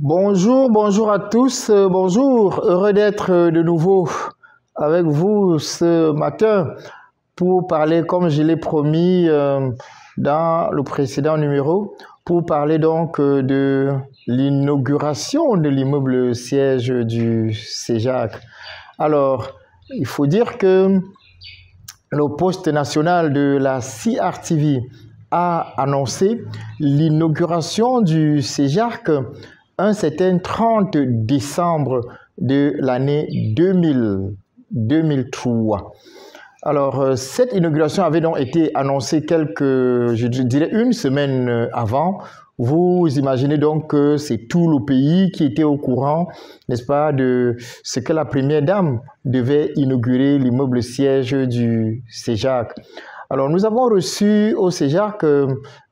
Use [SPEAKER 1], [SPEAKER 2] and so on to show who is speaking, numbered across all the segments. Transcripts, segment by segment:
[SPEAKER 1] Bonjour, bonjour à tous, bonjour, heureux d'être de nouveau avec vous ce matin pour parler, comme je l'ai promis dans le précédent numéro, pour parler donc de l'inauguration de l'immeuble siège du CEJAC. Alors, il faut dire que le poste national de la CRTV a annoncé l'inauguration du CEJAC un certain 30 décembre de l'année 2003. Alors, cette inauguration avait donc été annoncée je dirais une semaine avant. Vous imaginez donc que c'est tout le pays qui était au courant, n'est-ce pas, de ce que la première dame devait inaugurer l'immeuble siège du CEJAC. Alors, nous avons reçu au CEJAC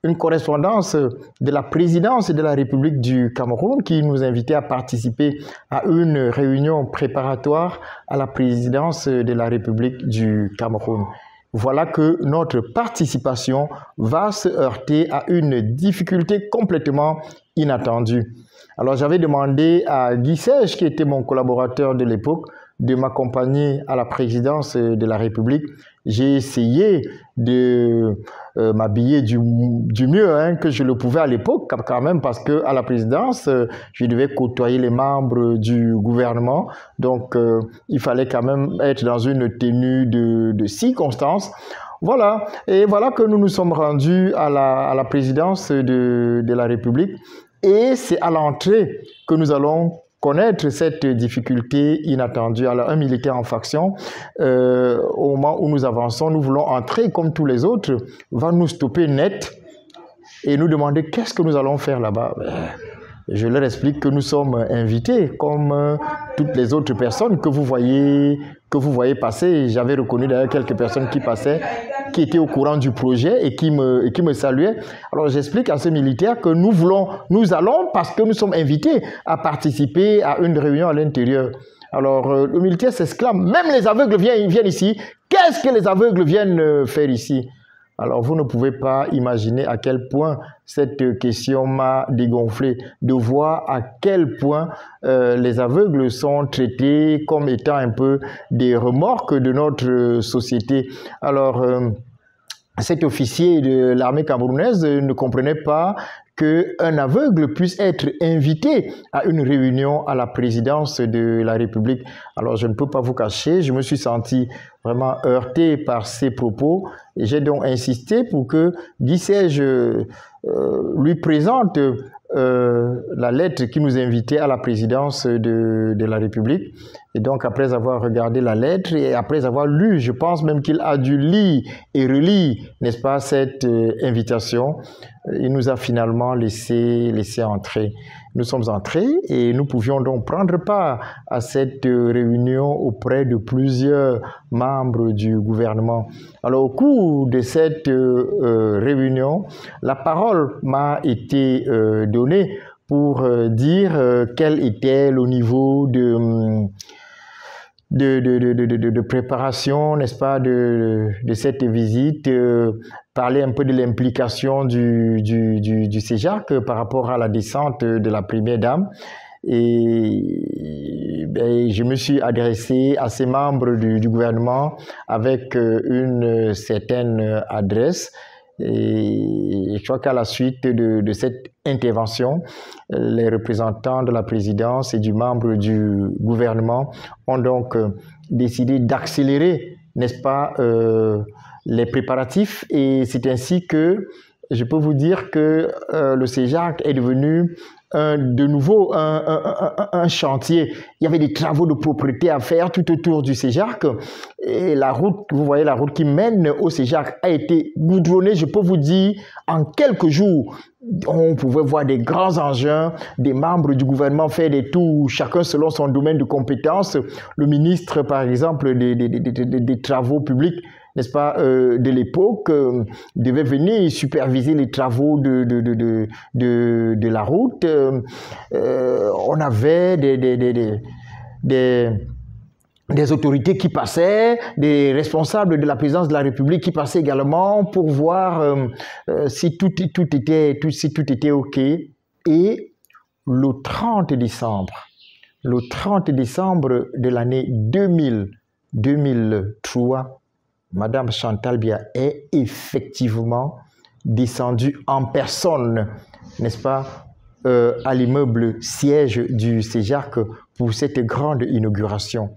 [SPEAKER 1] une correspondance de la présidence de la République du Cameroun qui nous invitait à participer à une réunion préparatoire à la présidence de la République du Cameroun. Voilà que notre participation va se heurter à une difficulté complètement inattendue. Alors, j'avais demandé à Guy Serge, qui était mon collaborateur de l'époque, de m'accompagner à la présidence de la République. J'ai essayé de m'habiller du mieux que je le pouvais à l'époque, quand même, parce qu'à la présidence, je devais côtoyer les membres du gouvernement. Donc, il fallait quand même être dans une tenue de circonstance. Voilà, et voilà que nous nous sommes rendus à la présidence de la République. Et c'est à l'entrée que nous allons connaître cette difficulté inattendue. Alors, un militaire en faction, au moment où nous avançons, nous voulons entrer comme tous les autres, va nous stopper net et nous demander qu'est-ce que nous allons faire là-bas. Je leur explique que nous sommes invités comme toutes les autres personnes que vous voyez passer. J'avais reconnu d'ailleurs quelques personnes qui passaient, qui étaient au courant du projet et qui me saluaient. Alors j'explique à ce militaire que nous allons parce que nous sommes invités à participer à une réunion à l'intérieur. Alors le militaire s'exclame, même les aveugles viennent ici. Qu'est-ce que les aveugles viennent faire ici? Alors, vous ne pouvez pas imaginer à quel point cette question m'a dégonflé, de voir à quel point les aveugles sont traités comme étant un peu des remorques de notre société. Alors, cet officier de l'armée camerounaise ne comprenait pas qu'un aveugle puisse être invité à une réunion à la présidence de la République. Alors, je ne peux pas vous cacher, je me suis senti vraiment heurté par ces propos et j'ai donc insisté pour que Guy Serge lui présente la lettre qui nous invitait à la présidence de la République. Et donc, après avoir regardé la lettre et après avoir lu, je pense même qu'il a dû lire et relire, n'est-ce pas, cette invitation, il nous a finalement laissé entrer. Nous sommes entrés et nous pouvions donc prendre part à cette réunion auprès de plusieurs membres du gouvernement. Alors, au cours de cette réunion, la parole m'a été donnée pour dire quel était le niveau de préparation, n'est-ce pas, de cette visite, parler un peu de l'implication du CEJAC par rapport à la descente de la première dame. Et je me suis adressé à ces membres du gouvernement avec une certaine adresse. Et je crois qu'à la suite de cette intervention, les représentants de la présidence et du membre du gouvernement ont donc décidé d'accélérer, n'est-ce pas, les préparatifs. Et c'est ainsi que je peux vous dire que le CEJAC est devenu de nouveau un chantier. Il y avait des travaux de propriété à faire tout autour du CEJAC. Et la route, vous voyez, la route qui mène au CEJAC a été goudronnée, je peux vous dire, en quelques jours. On pouvait voir des grands engins, des membres du gouvernement faire des tours, chacun selon son domaine de compétence. Le ministre, par exemple, des travaux publics, n'est-ce pas, de l'époque, devait venir superviser les travaux de la route. On avait des autorités qui passaient, des responsables de la présidence de la République qui passaient également pour voir si tout était OK. Et le 30 décembre, de l'année 2003, Madame Chantal Biya est effectivement descendue en personne, n'est-ce pas, à l'immeuble siège du CEJAC pour cette grande inauguration.